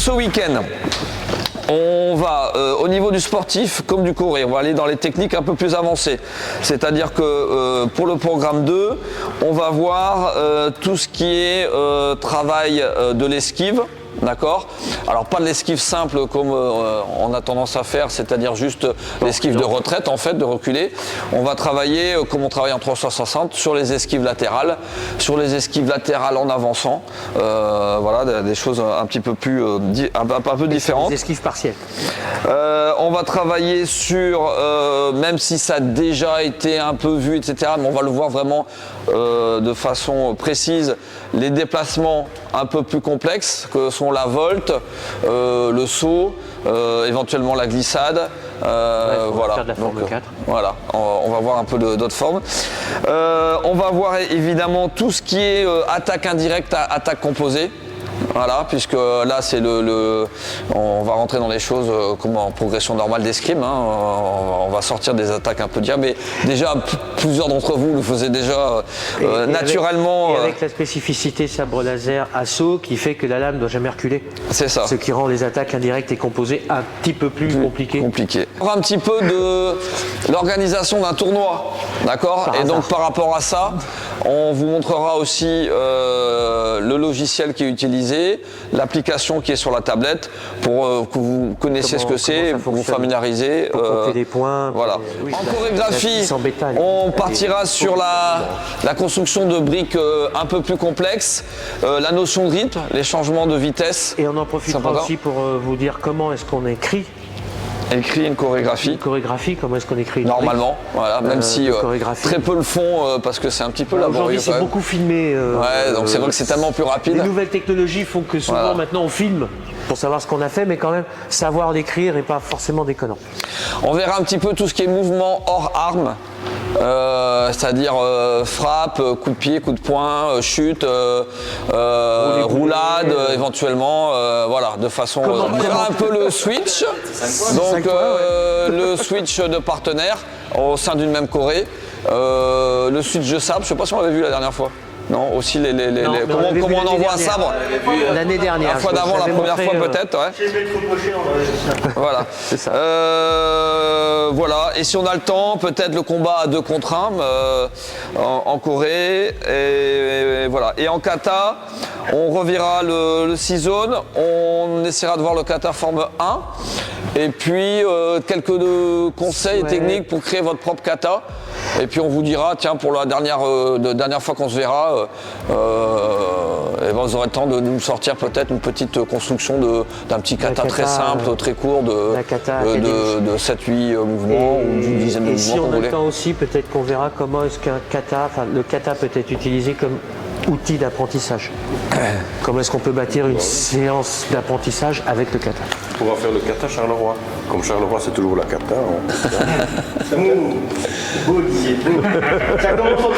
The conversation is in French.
Pour ce week-end, on va, au niveau du sportif comme du courrier, on va aller dans les techniques un peu plus avancées. C'est-à-dire que pour le programme 2, on va voir tout ce qui est travail de l'esquive. D'accord. Alors pas de l'esquive simple comme on a tendance à faire, c'est-à-dire juste l'esquive de retraite en fait, de reculer. On va travailler comme on travaille en 360 sur les esquives latérales, en avançant. Voilà, des choses un petit peu plus un peu différentes. Des esquives partielles. On va travailler sur, même si ça a déjà été un peu vu, etc., mais on va le voir vraiment de façon précise, les déplacements un peu plus complexes que sont la volte, le saut, éventuellement la glissade. Voilà. Faire de la forme 4. Voilà, on va voir un peu d'autres formes. On va voir évidemment tout ce qui est attaque indirecte, attaque composée. Voilà, puisque là c'est on va rentrer dans les choses comme en progression normale d'escrime, hein. On va sortir des attaques un peu diables, mais déjà plusieurs d'entre vous le faisaient déjà naturellement. Avec la spécificité sabre laser assaut qui fait que la lame ne doit jamais reculer. C'est ça. Ce qui rend les attaques indirectes et composées un petit peu plus compliquées. On va un petit peu de l'organisation d'un tournoi, d'accord? Et donc par rapport à ça, on vous montrera aussi le logiciel qui est utilisé, l'application qui est sur la tablette pour que vous connaissiez ce que c'est, pour vous familiariser. Pour compter des points. Voilà. Oui, en chorégraphie, on partira sur la construction de briques un peu plus complexes, la notion de rythme, les changements de vitesse. Et on en profitera aussi pour vous dire comment est-ce qu'on écrit. Écrit une chorégraphie. Une chorégraphie, comment est-ce qu'on écrit une normalement, voilà, même si très peu le font parce que c'est un petit peu laborieux. Aujourd'hui, c'est beaucoup filmé. Ouais, donc c'est vrai que c'est tellement plus rapide. Les nouvelles technologies font que souvent maintenant on filme pour savoir ce qu'on a fait, mais quand même savoir l'écrire n'est pas forcément déconnant. On verra un petit peu tout ce qui est mouvement hors arme. C'est-à-dire frappe, coup de pied, coup de poing, chute, roulade éventuellement, voilà, de façon. On verra un peu le switch, donc le switch de partenaire au sein d'une même choré, le switch de sabre, je sais pas si on l'avait vu la dernière fois. Non, aussi comment on envoie un sabre. L'année dernière. La fois d'avant, la première fois peut-être, ouais. Voilà. C'est ça. Voilà. Et si on a le temps, peut-être le combat à 2 contre 1 en Corée. Et voilà. Et en kata, on reverra le 6 zones. On essaiera de voir le kata forme 1. Et puis quelques conseils et techniques pour créer votre propre kata. Et puis on vous dira, tiens, pour la dernière fois qu'on se verra, et ben vous aurez le temps de nous sortir peut-être une petite construction d'un petit kata très simple, très court, de 7-8 mouvements ou d'une dizaine de mouvements. Et si on a le le temps aussi, peut-être qu'on verra comment est-ce qu'un kata, le kata peut être utilisé comme outil d'apprentissage. Comment est-ce qu'on peut bâtir une séance d'apprentissage avec le kata? On va faire le kata Charleroi. Comme Charleroi, c'est toujours la kata. Beau, Didier. Ça commence en